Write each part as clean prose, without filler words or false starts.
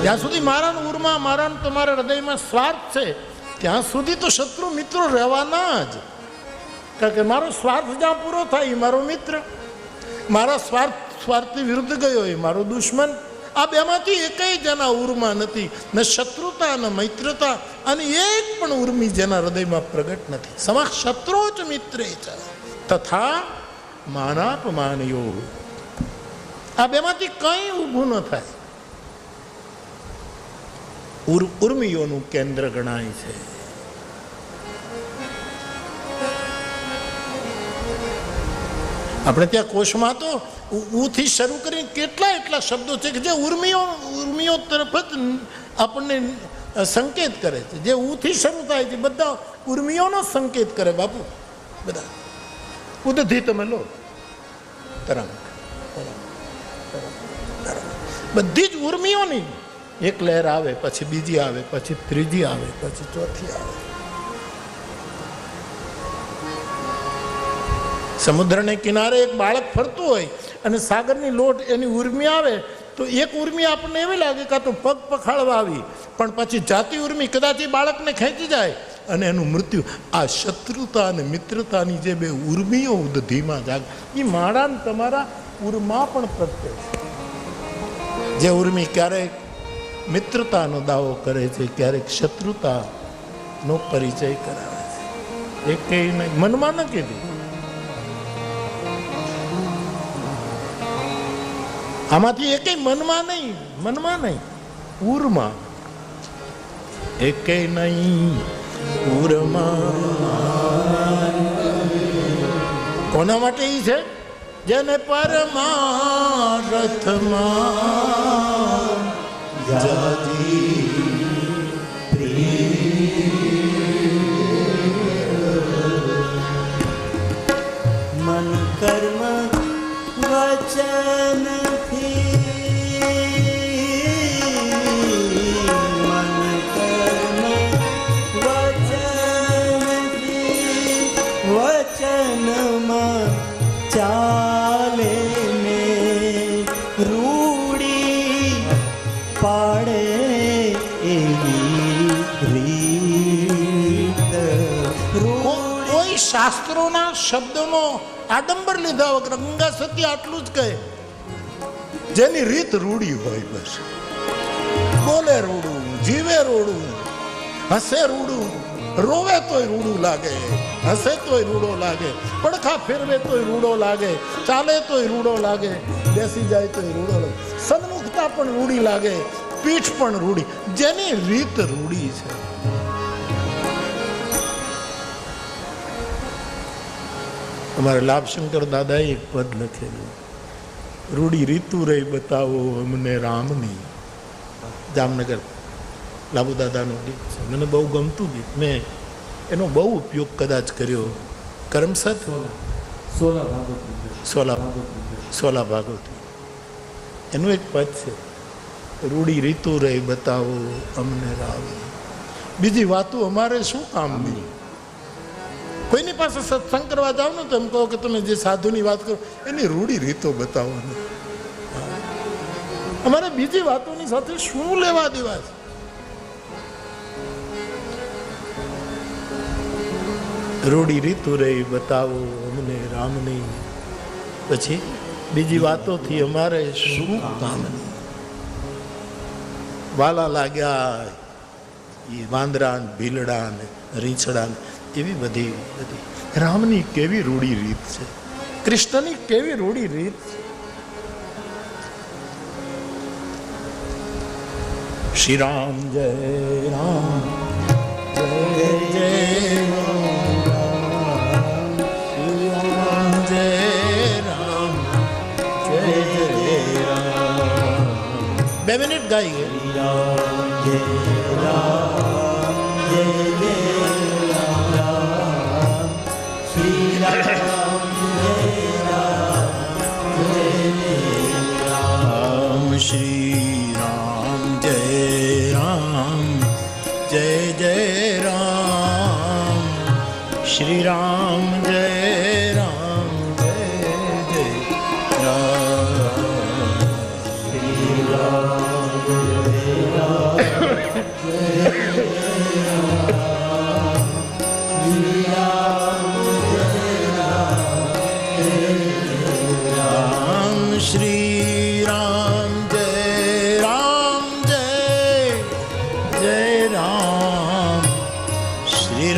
જ્યાં સુધી મારા ઉરમાં મારા તમારા હૃદયમાં સ્વાર્થ છે ત્યાં સુધી તો શત્રુ મિત્રો રહેવાના જ. કારણ કે મારો સ્વાર્થ જ્યાં પૂરો થાય એ મારો મિત્ર, મારા સ્વાર્થની વિરુદ્ધ ગયો એ મારો દુશ્મન. આ બેમાંથી એકેય જેના ઉરમાં નથી, ન શત્રુતા ન મૈત્રતા, અને એક પણ ઉર્મી જેના હૃદયમાં પ્રગટ નથી. સમા શત્રુ જ મિત્રે છે તથા માનાપમાનયો. આ બેમાંથી કંઈ ઊભું ન થાય. ઉર્મિયોનું કેન્દ્ર ગણાય છે. આપણે ત્યાં કોષમાં તો ઉથી શરૂ કરીને એટલા શબ્દો છે કે જે ઉર્મિયો તરફ જ આપણને સંકેત કરે છે. જે ઉથી શરૂ થાય છે બધા ઉર્મિયોનો સંકેત કરે. બાપુ બધા ઉદધી તમે લો, તરંગ બધી જ ઉર્મિયોની એક લહેર આવે, પછી બીજી આવે, પછી ત્રીજી આવે, પછી ચોથી આવે. સમુદ્રને કિનારે એક બાળક ફરતું હોય અને સાગરની લોટ એની ઉર્મી આવે તો એક ઉર્મી આપણને એવી લાગે કે તો પગ પખાળવા આવી, પણ પછી જાતિ ઉર્મી કદાચ એ બાળકને ખેંચી જાય અને એનું મૃત્યુ. આ શત્રુતા અને મિત્રતાની જે બે ઉર્મીઓ ઉદધીમાં જાગ, એ મારા તમારા ઉર્મા પણ પ્રત્યે છે. જે ઉર્મી ક્યારેક મિત્રતાનો દાવો કરે છે, ક્યારેક શત્રુતાનો પરિચય કરાવે છે. એક કઈ નહીં, મનમાં ન કીધું. આમાંથી એકેય મનમાં નહીં, ઉરમાં એકેય નહીં ઉરમાં. કોના માટે ઈ છે? જેને પરમાર્થમાં જાજી મન કર્મ વચન ચાલે ને રૂડી પાડે એવી રીત. કોઈ શાસ્ત્રોના શબ્દોનો આડંબર લીધા વગર ગંગા સતી આટલું જ કહે, જેની રીત રૂડી હોય. બસ બોલે રૂડું, જીવે રૂડું, હસે રૂડું, રોવે તોય રૂડું લાગે, હસે તોય રૂડો લાગે, પડખા ફેરવે તોય રૂડો લાગે, ચાલે તોય રૂડો લાગે, બેસી જાય તોય રૂડો લાગે, સન્મુખતા પણ રૂડી લાગે, પીઠ પણ રૂડી. જેની રીત રૂડી છે. અમારે લાભશંકર દાદાએ એક પદ લખેલું, રૂડી રીતુ રહી બતાવો અમને રામની. જામનગર લાભુ દાદાનું ગીત છે, મને બહુ ગમતું ગીત. મેં એનો બહુ ઉપયોગ કદાચ કર્યો. કરમસદ સોલા ભાગવતી એનું એક પદ છે, રૂડી રીતુ રહી બતાવો અમને રામ. બીજી વાતો અમારે શું કામની? કોઈની પાસે સત્સંગ કરવા જાવ ને તો એમ કહો કે તમે જે સાધુની વાત કરો એની રૂડી રીતો બતાવો ને. અમારે બીજી વાતોની સાથે શું લેવા દેવા છે? રૂડી રીતુ રહી બતાવો અમને રામની, પછી બીજી વાતોથી અમારે શું કામ? વાલા લાગ્યા એ વાંદરા ભીલડા ને રીંછડા એવી બધી રામની કેવી રૂડી રીત છે, કૃષ્ણની કેવી રૂડી રીત છે. શ્રી રામ જય રામ જય જય બે મિનિટ ગાઈ શ્રી રામ જય રામ જય જય રામ, શ્રી રામ જય રામ જય જય રામ, શ્રી રામ જય રામ. શ્રી રામ જય રામ જય જય રામ શ્રી રામ જય રામ જય જય રામ શ્રી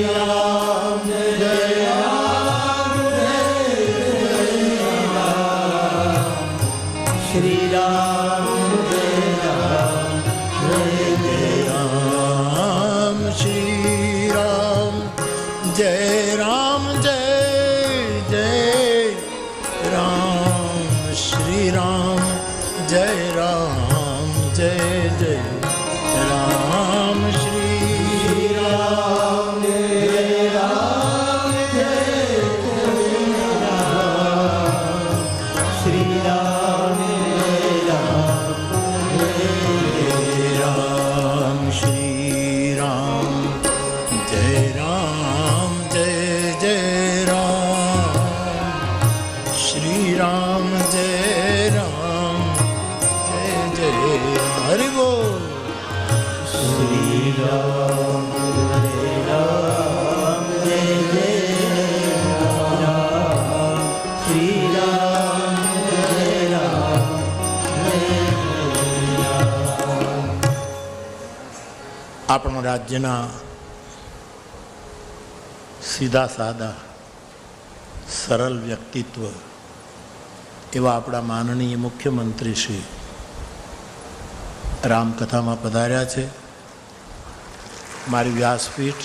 રામ જય શ્રી રામ રામ શ્રી રામ જય રામ જય જય રામ શ્રી રામ જય રામ જય જય રામ શ્રી રામ શ્રી રામ રામ શ્રી રામ જય રામ જય જય રામ શ્રી રામ જય રામ જય જય હરિ બોલ શ્રી રામ જય જય રામ શ્રી રામ જય રામ આપણા રાજ્યના સીધા સાદા સરળ વ્યક્તિત્વ એવા આપણા માનનીય મુખ્યમંત્રી શ્રી રામકથામાં પધાર્યા છે. મારી વ્યાસપીઠ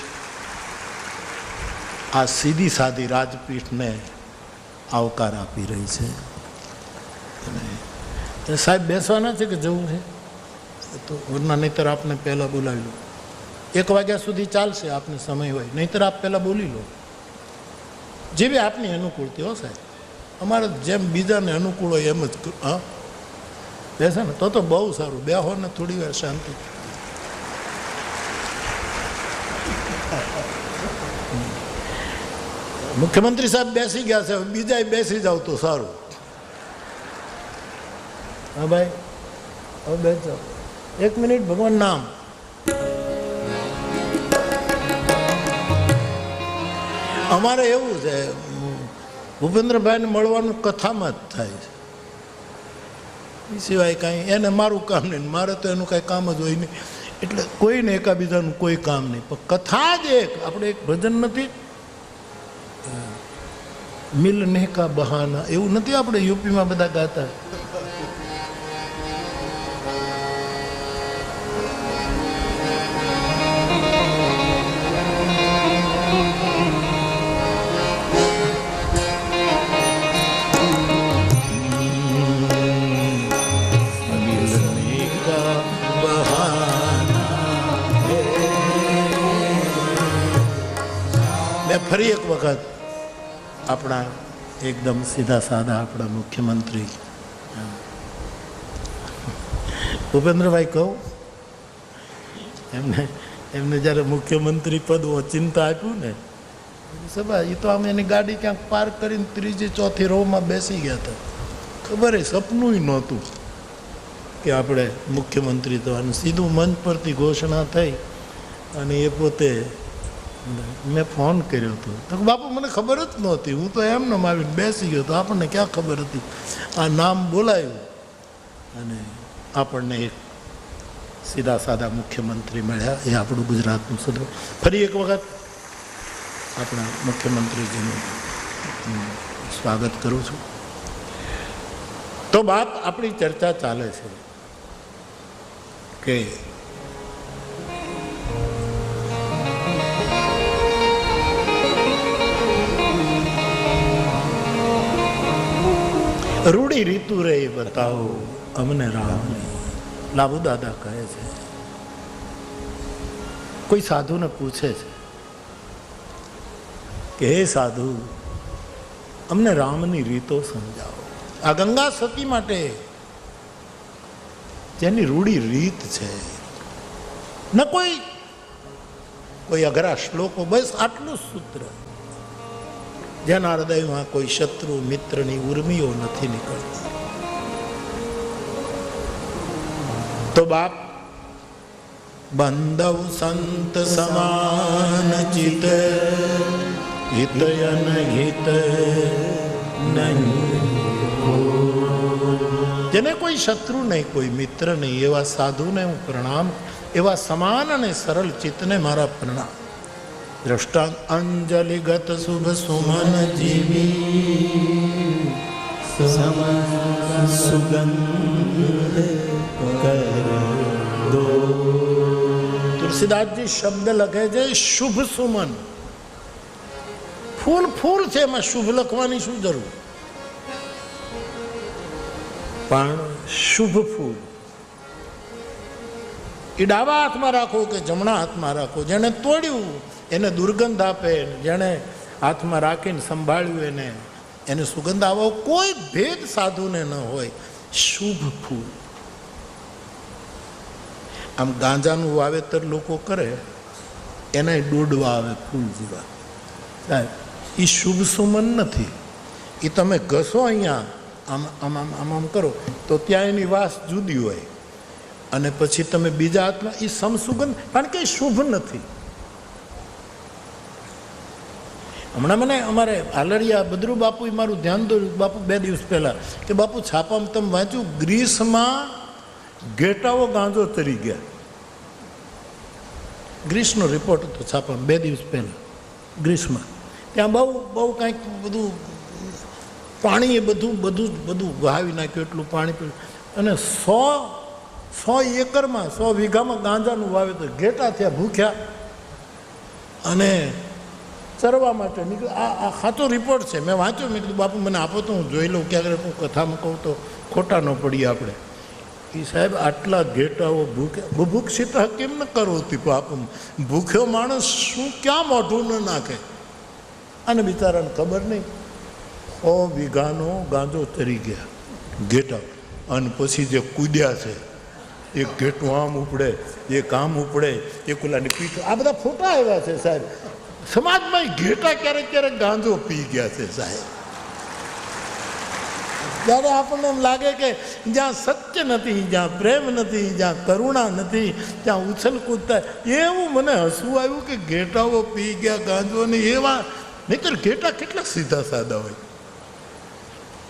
આ સીધી સાદી રાજપીઠને આવકાર આપી રહી છે. અને સાહેબ બેસવાના છે કે જવું છે તો વરના નહીંતર આપને પહેલાં બોલાવી લો. 1 વાગ્યા સુધી ચાલશે આપને સમય હોય, નહીંતર આપ પહેલાં બોલી લો જેવી આપની અનુકૂળતી. હો સાહેબ, અમારે જેમ બીજાને અનુકૂળ હોય એમ જ. હા બેસે ને તો બહુ સારું. બેહો ને થોડી વાર શાંતિ. મુખ્યમંત્રી સાહેબ બેસી ગયા છે, બીજા બેસી જાવ તો સારું. હા ભાઈ, હવે બેસ જાઓ. 1 મિનિટ, ભગવાન નામ. અમારે એવું છે, ભૂપેન્દ્રભાઈને મળવાનું કથામાં જ થાય છે, એ સિવાય કાંઈ એને મારું કામ નહીં, મારે તો એનું કાંઈ કામ જ હોય નહીં. એટલે કોઈને એકાબીજાનું કોઈ કામ નહીં. પણ કથા જ એક, આપણે એક ભજન નથી મિલને કા બહાના, એવું નથી આપણે યુપીમાં બધા ગાતા. ફરી એક વખત આપણા એકદમ સીધા સાદા આપણા મુખ્યમંત્રી ભૂપેન્દ્રભાઈ કહું, એમને જ્યારે મુખ્યમંત્રી પદ ઓચિંતા આપ્યું ને સભા, એ તો અમે એની ગાડી ક્યાંક પાર્ક કરીને 3જી 4થી રોમાં બેસી ગયા હતા. ખબર એ સપનું નહોતું કે આપણે મુખ્યમંત્રી થવાનું. સીધું મંચ પરથી ઘોષણા થઈ અને એ પોતે મેં ફોન કર્યો હતો તો બાપુ મને ખબર જ નહોતી, હું તો એમને આવીને બેસી ગયો તો આપણને ક્યાં ખબર હતી. આ નામ બોલાયું અને આપણને એક સીધા સાદા મુખ્યમંત્રી મળ્યા. એ આપણું ગુજરાતનું સદો. ફરી એક વખત આપણા મુખ્યમંત્રીજીનું સ્વાગત કરું છું. તો બાપ, આપણી ચર્ચા ચાલે છે કે રૂડી રીતુ રે બતાવો અમને રામની. લાભુ દાદા કહે છે, કોઈ સાધુને પૂછે છે કે હે સાધુ, અમને રામની રીતો સમજાવો. આ ગંગા સતી માટે જેની રૂડી રીત છે, ન કોઈ અઘરા શ્લોકો, બસ આટલું સૂત્ર, જેના હૃદયમાં કોઈ શત્રુ મિત્રની ઉર્મિઓ નથી નીકળતી. તો બાપ બંધવ સંત સમાન ચિત હિતયન હિત નહીં, જેને કોઈ શત્રુ નહીં, કોઈ મિત્ર નહીં, એવા સાધુને હું પ્રણામ, એવા સમાન અને સરળ ચિત્તને મારા પ્રણામ. દ્રષ્ટાંત અંજલિગત શુભ સુમન જીવી સુગંધ કર દો. તુલસીદાસજી શબ્દ લખે છે શુભ સુમન. ફૂલ ફૂલ છે, એમાં શુભ લખવાની શું જરૂર? પણ શુભ ફૂલ એ ડાબા હાથમાં રાખો કે જમણા હાથમાં રાખો, જેને તોડ્યું એને દુર્ગંધ આપે, જેને હાથમાં રાખીને સંભાળ્યું એને સુગંધ આવો કોઈ ભેદ સાધુને ન હોય. શુભ ફૂલ. આમ ગાંજાનું વાવેતર લોકો કરે, એના દોડવા આવે ફૂલ જેવા. સાહેબ એ શુભ સુમન નથી. એ તમે ઘસો અહીંયા આમ આમ આમ આમ આમ કરો તો ત્યાં એની વાસ જુદી હોય, અને પછી તમે બીજા હાથમાં એ સમસુગંધ, કારણ કે એ શુભ નથી. હમણાં મને અમારે આલરિયા બદરુ બાપુ મારું ધ્યાન દોર્યું બાપુ 2 દિવસ પહેલાં કે બાપુ છાપામાં તમે વાંચ્યું ગ્રીસમાં ઘેટાઓ ગાંજો તરી ગયા. ગ્રીસનો રિપોર્ટ હતો છાપામાં 2 દિવસ પહેલાં. ગ્રીસમાં ત્યાં બહુ કંઈક બધું પાણી એ બધું વહાવી નાખ્યું, એટલું પાણી પીવું, અને 100 એકરમાં 100 વીઘામાં ગાંજાનું વાવેતર. ઘેટા થયા ભૂખ્યા અને ચરવા માટે નીકળ્યા. આ સાચો રિપોર્ટ છે, મેં વાંચ્યો. મેં કીધું બાપુ મને આપો તો હું જોઈ લઉં, ક્યાંક હું કથામાં કહું તો ખોટા ન પડીએ આપણે. એ સાહેબ આટલા ઘેટાઓ ભૂખ્યા. બુભુક્ષિત કેમ ન કરો હતી પાપમ? ભૂખ્યો માણસ શું ક્યાં મોઢું ન નાખે? અને બિચારાને ખબર નહીં, 100 વીઘાનો ગાંજો તરી ગયા ઘેટા. અને પછી જે કૂદ્યા છે, એક ઘેટું આમ ઉપડે, એક આમ ઉપડે, એક ઓલાની પીઠ, આ બધા ફોટા આવ્યા છે સાહેબ. સમાજમાં ઘેટા ક્યારેક ક્યારેક ગાંજો પી ગયા છે સાહેબ. ત્યારે આપણને એમ લાગે કે જ્યાં સત્ય નથી, જ્યાં પ્રેમ નથી, જ્યાં કરુણા નથી, ત્યાં ઉછલ કૂદ થાય. એવું મને હસવું આવ્યું કે ઘેટાઓ પી ગયા ગાંજો ને એવા. નહીંતર ઘેટા કેટલા સીધા સાદા હોય.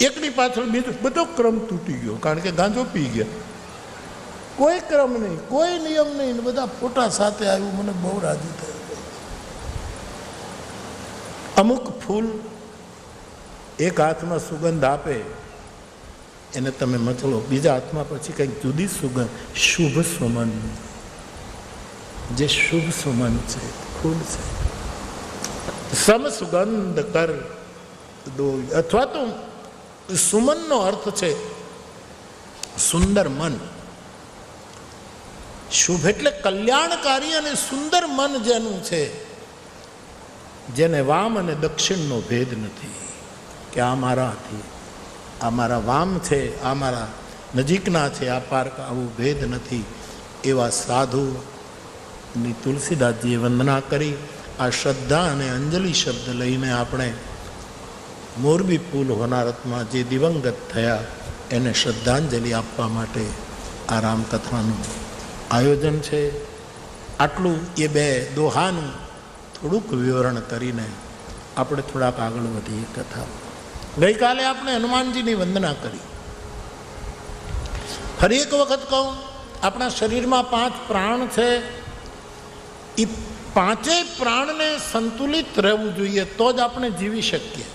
એકની પાછળ બીજો બધો ક્રમ તૂટી ગયો, કારણ કે ગાંજો પી ગયા. કોઈ ક્રમ નહીં, કોઈ નિયમ નહીં, બધા ફોટા સાથે આવ્યું. મને બહુ રાજી થયું. અમુક ફૂલ એક હાથમાં સુગંધ આપે, એને તમે મચલો, બીજા હાથમાં પછી કંઈક જુદી સુગંધ. શુભ સુમન, જે શુભ સુમન છે, ફૂલ છે. સમ સુગંધ કર દો, અથવા તો સુમનનો અર્થ છે સુંદર મન. શુભ એટલે કલ્યાણકારી અને સુંદર મન જેનું છે, જેને વામ અને દક્ષિણનો ભેદ નથી, કે આ મારાથી, આ મારા વામ છે, આ મારા નજીકના છે, આ પારકા, આવું ભેદ નથી. એવા સાધુની તુલસીદાસજીએ વંદના કરી. આ શ્રદ્ધા અને અંજલિ શબ્દ લઈને આપણે મોરબી પુલ હોનારતમાં જે દિવંગત થયા એને શ્રદ્ધાંજલિ આપવા માટે આ રામકથાનું આયોજન છે. આટલું એ 2 દોહાનું થોડુંક વિવરણ કરીને આપણે થોડાક આગળ વધીએ કથા. ગઈકાલે આપણે હનુમાનજીની વંદના કરી. ફરી એક વખત કહું, આપણા શરીરમાં 5 પ્રાણ છે. એ 5 પ્રાણને સંતુલિત રહેવું જોઈએ, તો જ આપણે જીવી શકીએ.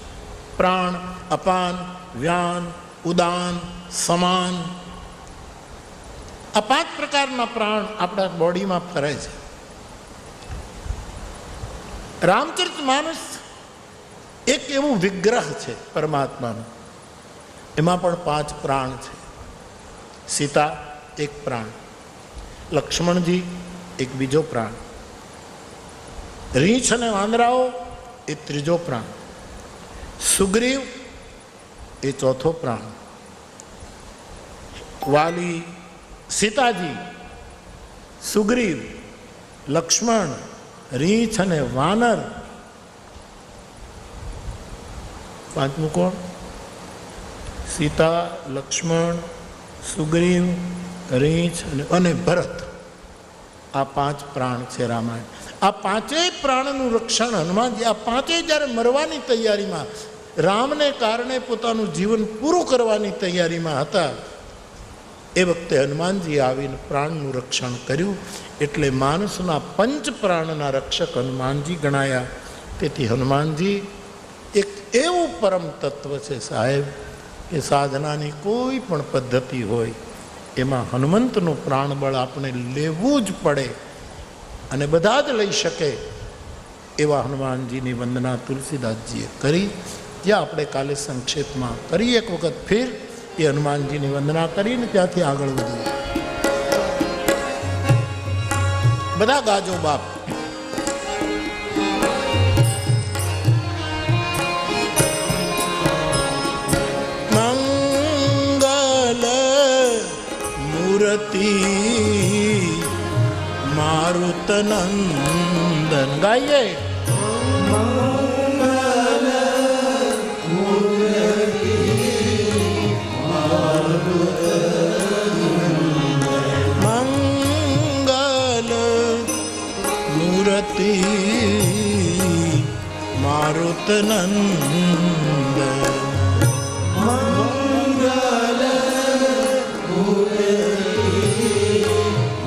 પ્રાણ, અપાન, વ્યાન, ઉદાન, સમાન, આ 5 પ્રકારના પ્રાણ આપણા બોડીમાં ફરે છે. રામચરિતમાનસ એક એવું વિગ્રહ છે પરમાત્માનું, એમાં પણ 5 પ્રાણ છે. સીતા એક પ્રાણ, લક્ષ્મણજી એક બીજો પ્રાણ, રીંછ અને વાંદરાઓ એ ત્રીજો પ્રાણ, સુગ્રીવ એ ચોથો પ્રાણ, વાલી, સીતાજી, સુગ્રીવ, લક્ષ્મણ, રીંછ અને વાનર, 5મું કોણ? સીતા, લક્ષ્મણ, સુગ્રીવ, રીંછ અને ભરત, આ 5 પ્રાણ છે રામાયણ. આ 5 પ્રાણનું રક્ષણ હનુમાનજી, આ 5 જ્યારે મરવાની તૈયારીમાં, રામને કારણે પોતાનું જીવન પૂરું કરવાની તૈયારીમાં હતા, એ વખતે હનુમાનજી આવીને પ્રાણનું રક્ષણ કર્યું. એટલે માણસના 5 પ્રાણના રક્ષક હનુમાનજી ગણાયા. તેથી હનુમાનજી એક એવું પરમ તત્વ છે સાહેબ, કે સાધનાની કોઈ પણ પદ્ધતિ હોય એમાં હનુમંતનું પ્રાણબળ આપણે લેવું જ પડે, અને બધા જ લઈ શકે એવા હનુમાનજીની વંદના તુલસીદાસજીએ કરી. જ્યાં આપણે કાલે સંક્ષેપમાં કરી એક વખત ફેર એ હનુમાનજીની વંદના કરીને ત્યાંથી આગળ વધીએ. બધા ગાજો બાપ. મંગલ મૂર્તિ મારુત નંદન ગાઈએ. મારુત નંદ મંગલ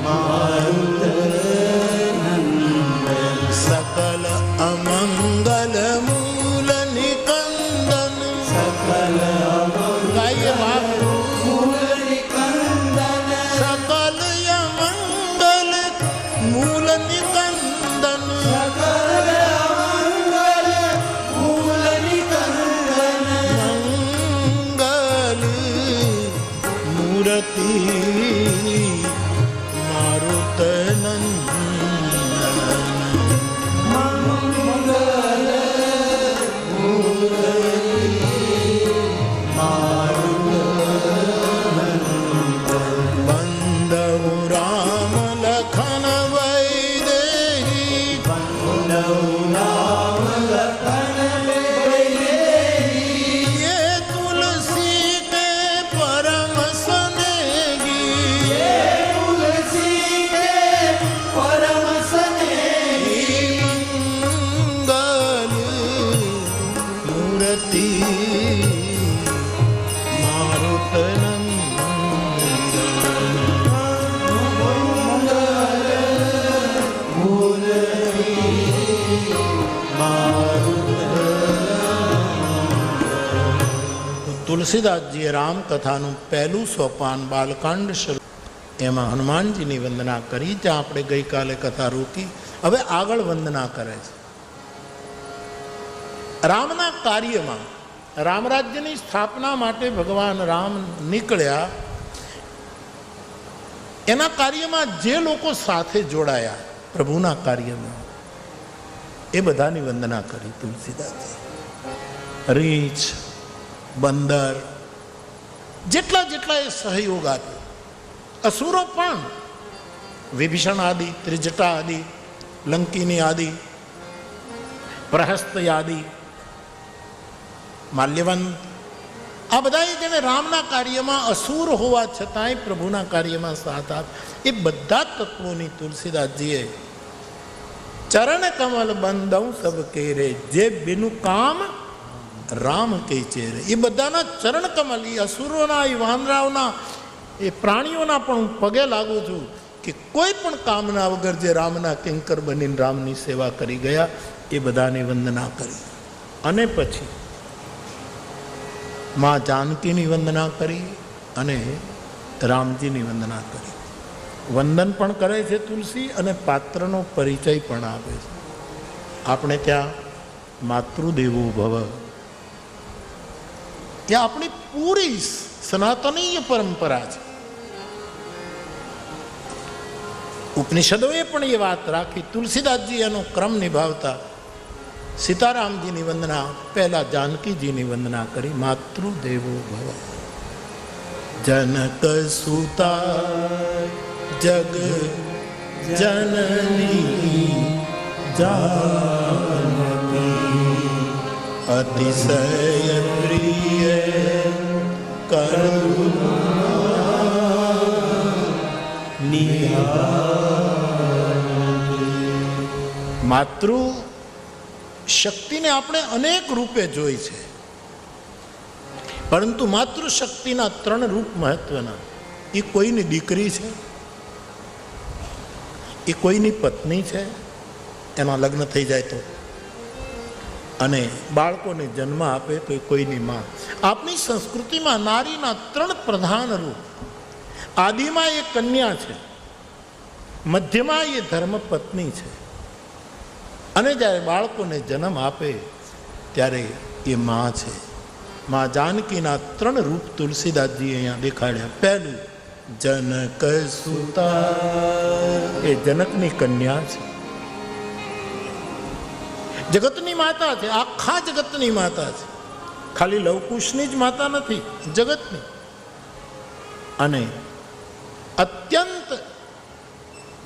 મારુત નંદ સકલ અમંગલ મૂલ નિકંદન સકલ ગાય મૂલ નિકંદન સકલ અમંગલ મૂલ નિકંદન મારુત બંધુ રામ લખન વૈદેહી તુલસી કે પરમ તુલસીદાસજીએ રામકથાનું પહેલું સોપાન બાલકાંડ શરૂ, એમાં હનુમાનજીની વંદના કરી. ત્યાં આપણે ગઈકાલે કથા રોકી. હવે આગળ વંદના કરે છે. રામના કાર્યમાં, રામરાજ્યની સ્થાપના માટે ભગવાન રામ નીકળ્યા, એના કાર્યમાં જે લોકો સાથે જોડાયા પ્રભુના કાર્યમાં, એ બધાની વંદના કરી તુલસીદાસજી. રીંછ, બંદર, જેટલા જેટલા એ સહયોગ આપ્યો. અસુરો પણ, વિભીષણ આદિ, ત્રિજટા આદિ, લંકિની આદિ, પ્રહસ્ત આદિ, માલ્યવંત, આ બધાએ જેને રામના કાર્યમાં અસુર હોવા છતાંય પ્રભુના કાર્યમાં સાથ આપ, એ બધા તત્વોની તુલસીદાસજીએ ચરણ કમલ બંધઉ સબ કેરે જે બેનું કામ રામ કે ચેરે. એ બધાના ચરણ કમલ, એ અસુરોના, એ વાનરાઓના, એ પ્રાણીઓના પણ હું પગે લાગુ છું કે કોઈ પણ કામના વગર જે રામના કિંકર બનીને રામની સેવા કરી ગયા, એ બધાની વંદના કરી. અને પછી માં જાનકીની વંદના કરી અને રામજીની વંદના કરી. વંદન પણ કરે છે તુલસી, અને પાત્રનો પરિચય પણ આપે છે. આપણે ત્યાં માતૃદેવો ભવ, એ આપણી પૂરી સનાતનીય પરંપરા છે. ઉપનિષદોએ પણ એ વાત રાખી. તુલસીદાસજી એનો ક્રમ નિભાવતા સીતારામજીની વંદના પહેલા જાનકીજીની વંદના કરી. માતૃદેવો ભવ. જનક સુતા જગ જનની જાનકી અતિશય પ્રિય કરુણા માતૃ શક્તિને આપણે અનેક રૂપે જોઈ છે, પરંતુ માતૃશક્તિના 3 રૂપ મહત્વના. એ કોઈની દીકરી છે, એ કોઈની પત્ની છે, એના લગ્ન થઈ જાય તો, અને બાળકોને જન્મ આપે તો એ કોઈની માં. આપણી સંસ્કૃતિમાં નારીના 3 પ્રધાન રૂપ. આદિમાં એ કન્યા છે, મધ્યમાં એ ધર્મપત્ની છે, અને જ્યારે બાળકોને જન્મ આપે ત્યારે એ માં છે. માં જાનકીના 3 રૂપ તુલસીદાસજી અહીંયા દેખાડ્યા. પહેલું જનક સુતા, એ જનકની કન્યા છે, જગતની માતા છે, આખા જગતની માતા છે, ખાલી લવકુશની જ માતા નથી, જગતની. અને અત્યંત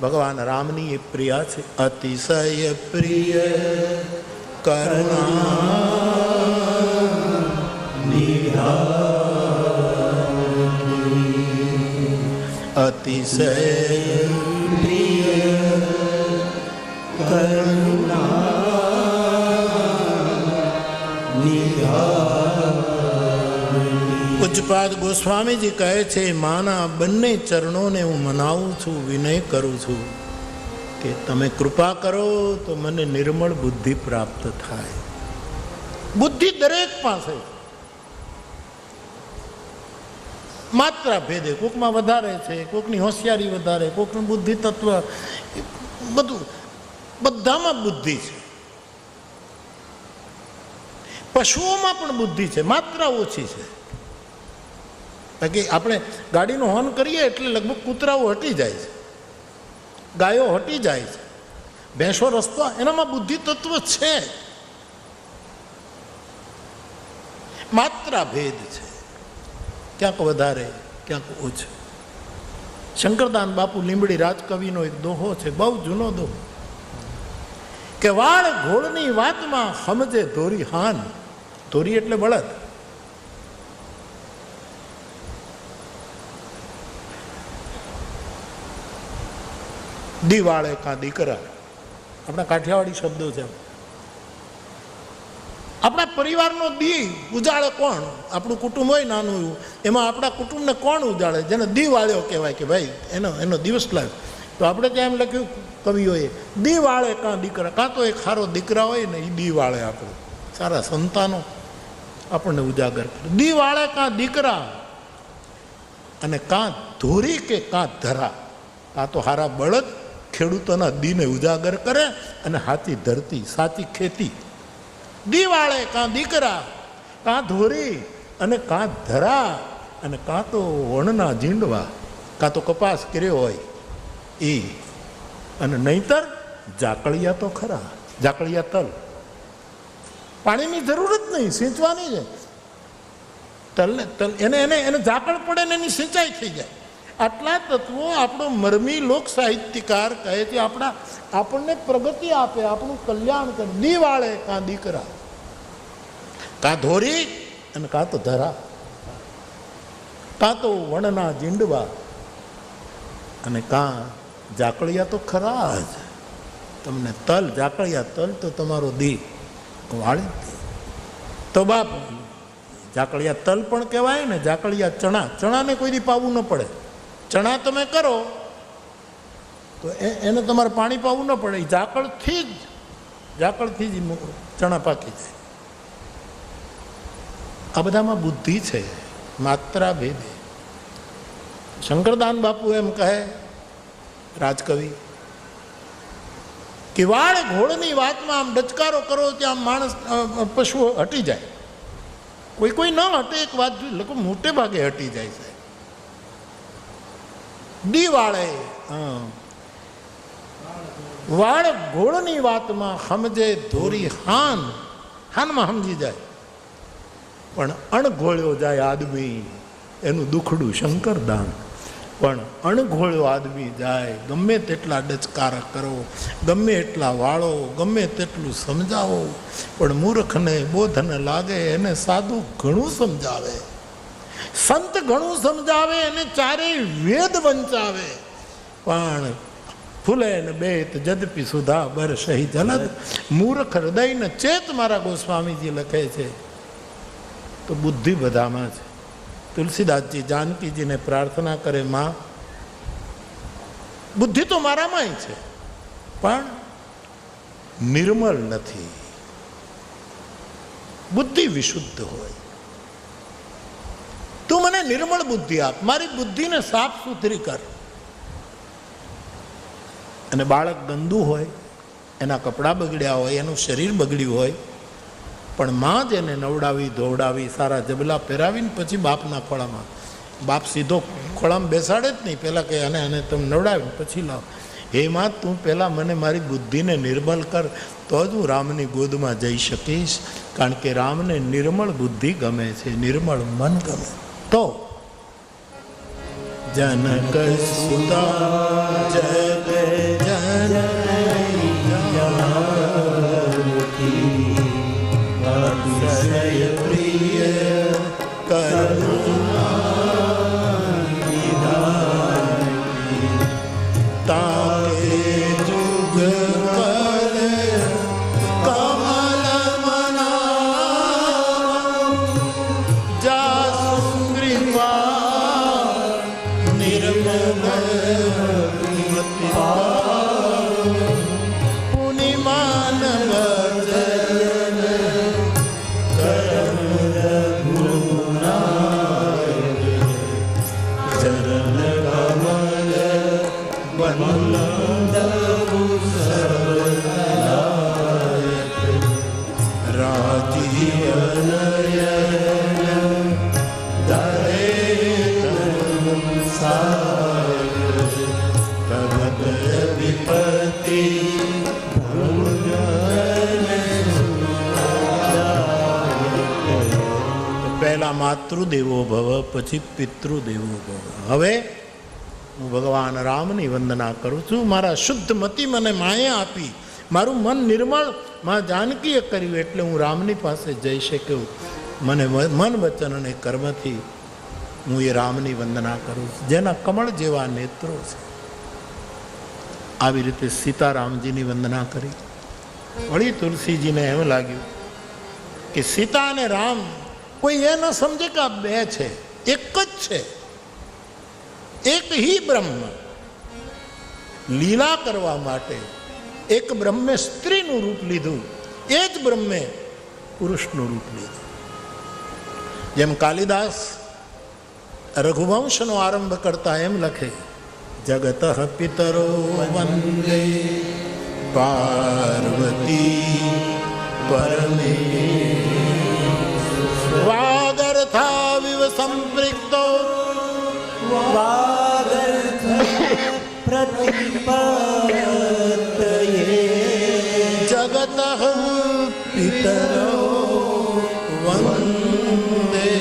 ભગવાન રામની એ પ્રિયા છે, અતિશય પ્રિય કરુણા અતિશય પ્રિય કરુણા. પૂજ્યપાદ ગોસ્વામીજી કહે છે, માના બંને ચરણોને હું મનાવું છું, વિનય કરું છું કે તમે કૃપા કરો તો મને નિર્મળ બુદ્ધિ પ્રાપ્ત થાય. બુદ્ધિ દરેક પાસે, માત્રા ભેદે, કોકમાં વધારે છે, કોકની હોશિયારી વધારે, કોકનું બુદ્ધિ તત્વ, બધું બધામાં બુદ્ધિ છે. પશુઓમાં પણ બુદ્ધિ છે, માત્રા ઓછી છે. બાકી આપણે ગાડીનો હોર્ન કરીએ એટલે લગભગ કૂતરાઓ હટી જાય છે, ગાયો હટી જાય છે, ભેંસો રસ્તો, એનામાં બુદ્ધિ તત્વ છે. માત્રા ભેદ છે, ક્યાંક વધારે ક્યાંક ઓછું. શંકરદાન બાપુ લીંબડી રાજકવિનો એક દોહો છે, બહુ જૂનો દોહો, કે વાળ ઘોડની વાતમાં સમજે ધોરી હાન. ધોરી એટલે બળદ. દિવાળે કા દીકરા, આપણા કાઠિયાવાડી શબ્દો છે. આપણા પરિવારનો દી ઉજાળે કોણ? આપણું કુટુંબ હોય નાનું એવું, એમાં આપણા કુટુંબને કોણ ઉજાળે? જેને દિવાળ્યો કહેવાય કે ભાઈ એનો દિવસ લાવ્યો. તો આપણે ત્યાં એમ લખ્યું કવિઓએ, દિવાળે કાં દીકરા, કાં તો એક સારો દીકરા હોય ને એ દિવાળે આપણે સારા સંતાનો આપણને ઉજાગર કરે. દિવાળે કાં દીકરા, અને કાં ધોરી કે કાં ધરા, કાં તો હારા બળદ ખેડૂતોના દીને ઉજાગર કરે, અને હાથી ધરતી, સાચી ખેતી. દિવાળે કાં દીકરા, કાં ધોરી, અને કાં ધરા, અને કાં તો વણના ઝીંડવા, કાં તો કપાસ કર્યો હોય એ, અને નહીતર ઝાકળિયા તો ખરા, ઝાકળિયા તલ. પાણીની જરૂર જ નહીં, સિંચવાની છે. તલને તલ એને ઝાકળ પડે ને એની સિંચાઈ થઈ જાય. આટલા તત્વો આપણો મરમી લોક સાહિત્યકાર કહે છે આપણને પ્રગતિ આપે, આપણું કલ્યાણ કરે. દિવાળે કાં દીકરા, કાં ધોરી, અને કાં તો ધરા, કાં તો વણના ઝીંડવા, અને કાં ઝાકળિયા તો ખરા જ. તમને તલ, ઝાકળિયા તલ તો તમારો દી વાળી તો બાપ. ઝાકળિયા તલ પણ કહેવાય ને, ઝાકળિયા ચણા. ચણાને કોઈ દી પાવું ન પડે. ચણા તમે કરો તો એને તમારે પાણી પાવું ન પડે, ઝાકળથી જ ચણા પાકી જાય. આ બધામાં બુદ્ધિ છે, માત્રા ભેદે. શંકરદાન બાપુ એમ કહે, રાજકવિ, કે વાળ ઘોડની વાતમાં આમ ડચકારો કરો ત્યાં માણસ પશુઓ હટી જાય. કોઈ ન હટે, એક વાત લોકો મોટે ભાગે હટી જાય છે. દિવાળે વાળ ઘોડની વાતમાં સમજે ધોરી હાન. હાનમાં સમજી જાય, પણ અણઘોળ્યો જાય આદમી એનું દુખડું શંકરદાન. પણ અણઘોળ્યો આદમી જાય, ગમે તેટલા ડચકાર કરો, ગમે એટલા વાળો, ગમે તેટલું સમજાવો, પણ મૂર્ખને બોધને લાગે એને સાદું ઘણું સમજાવે, સંત ઘણું સમજાવે, એને ચારેય વેદ વંચાવે, પણ ફૂલે ને બેત જદપી સુધા બરસહી જલદ મૂર્ખ હૃદય ને ચેત, મારા ગોસ્વામીજી લખે છે. તો બુદ્ધિ બધામાં છે. તુલસીદાસજી જાનકીજીને પ્રાર્થના કરે, માં બુદ્ધિ તો મારામાંય છે પણ નિર્મળ નથી. બુદ્ધિ વિશુદ્ધ હોય. તું મને નિર્મળ બુદ્ધિ આપ, મારી બુદ્ધિને સાફ સુથરી કર. અને બાળક ગંદુ હોય, એના કપડાં બગડ્યા હોય, એનું શરીર બગડ્યું હોય, પણ માં જ એને નવડાવી ધોવડાવી સારા જબલા પહેરાવીને પછી બાપના ખોળામાં, બાપ સીધો ખોળામાં બેસાડે જ નહીં, પહેલાં કહે અને તમે નવડાવીને પછી લાવ. હે માં, તું પહેલાં મને મારી બુદ્ધિને નિર્મળ કર, તો જ હું રામની ગોદમાં જઈ શકીશ. કારણ કે રામને નિર્મળ બુદ્ધિ ગમે છે, નિર્મળ મન ગમે. તો જનક સુતા જગ જન પ્રિય તાકે જુગ પદ કમલ મના જાસુ કૃપા નિર્મલ પુનિમાન ભજન કરમ રઘુનાથ ચરણ કમલ વંદવુ સર્વનાયક રાજીવ નયન દરે તરત વિપત્તિ પહેલા માતૃદેવો ભવ, પછી પિતૃદેવો ભવ. હવે હું ભગવાન રામની વંદના કરું છું. મારા શુદ્ધ મતિ મને માએ આપી, મારું મન નિર્મળ માં જાનકીએ કર્યું, એટલે હું રામની પાસે જઈ શક્યો. મને મન વચન અને કર્મથી હું એ રામની વંદના કરું છું, જેના કમળ જેવા નેત્રો છે. આવી રીતે સીતારામજીની વંદના કરી. વળી તુલસીજીને એમ લાગ્યું કે સીતા અને રામ કોઈ એ ન સમજે કે આ બે છે, એક જ છે, એક હી બ્રહ્મ. લીલા કરવા માટે એક બ્રહ્મે સ્ત્રીનું રૂપ લીધું, એ જ બ્રહ્મે પુરુષનું રૂપ લીધું. જેમ કાલિદાસ રઘુવંશનો આરંભ કરતા એમ લખે, જગત પિતરો વંદે પાર્વતી પરમે વાગર્થા વિવ સંપૃક્તો વાગર્થ પ્રતિપત્તયે જગત પિતરો વંદે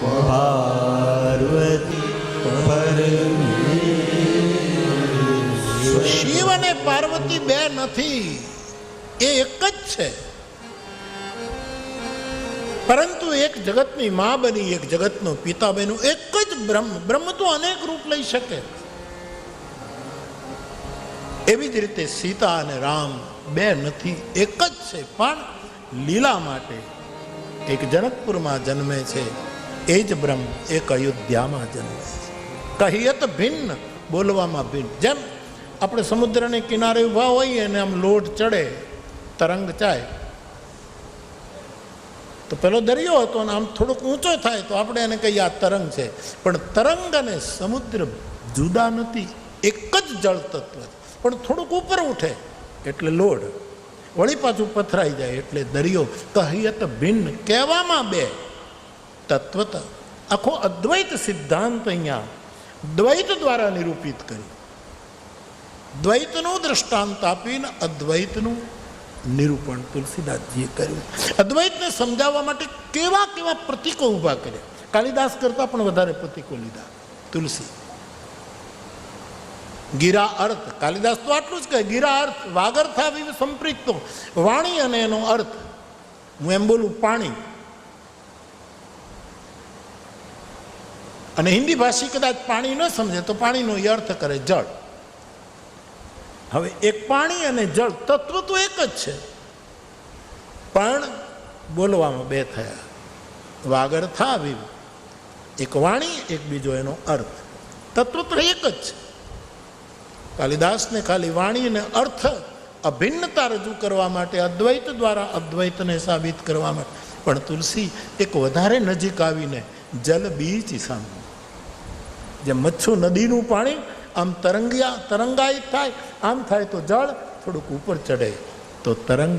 પાર્વતી પરમે. શિવ અને પાર્વતી બે નથી, એ એક જ છે. પરંતુ એક જગતની મા બની, એક જગતનો પિતા બન્યું, એક જ બ્રહ્મ. બ્રહ્મ તો અનેક રૂપ લઈ શકે. એવી જ રીતે સીતા અને રામ બે નથી, એક જ છે. પણ લીલા માટે એક જનકપુરમાં જન્મે છે, એ જ બ્રહ્મ એક અયોધ્યામાં જન્મે છે. કહિયત ભિન્ન, બોલવામાં ભિન્ન. જેમ આપણે સમુદ્રને કિનારે ઊભા હોઈએ અને આમ લોટ ચડે, તરંગ ચાય, તો પેલો દરિયો હતો અને આમ થોડોક ઊંચો થાય તો આપણે એને કહીએ આ તરંગ છે. પણ તરંગ અને સમુદ્ર જુદા નથી, એક જ જળ તત્વ છે. પણ થોડુંક ઉપર ઉઠે એટલે લોઢ, વળી પાછું પથરાઈ જાય એટલે દરિયો. કહિયત ભિન્ન, કહેવામાં બે, તત્વત. આખો અદ્વૈત સિદ્ધાંત અહીંયા દ્વૈત દ્વારા નિરૂપિત કરી. દ્વૈતનું દ્રષ્ટાંત આપીને અદ્વૈતનું નિરૂપણ તુલસીદાસજીએ કર્યું. અદ્વૈતને સમજાવવા માટે કેવા કેવા પ્રતીકો ઊભા કર્યા. કાલિદાસ કરતાં પણ વધારે પ્રતીકો લીધા તુલસી. ગીરા અર્થ, કાલિદાસ તો આટલું જ કહે, ગીરા અર્થ વાગર્થા વિવ સંપૃક્તો, વાણી અને એનો અર્થ. હું એમ બોલું પાણી, અને હિન્દી ભાષી કદાચ પાણી ન સમજે તો પાણીનો એ અર્થ કરે જળ. હવે એક પાણી અને જળ તત્વ તો એક જ છે, પણ બોલવામાં બે થયા. વાગર થા વિવ, એક વાણી એક બીજો એનો અર્થ. તત્વ તો એક જ છે. કાલિદાસને ખાલી વાણી અને અર્થ અભિન્નતા રજૂ કરવા માટે, અદ્વૈત દ્વારા અદ્વૈતને સાબિત કરવા માટે, પણ તુલસી એક વધારે નજીક આવીને જલ બીચ સામે, જેમ મચ્છુ નદીનું પાણી આમ તરંગાયિત થાય, આમ થાય તો જળ થોડુંક ઉપર ચડે તો તરંગ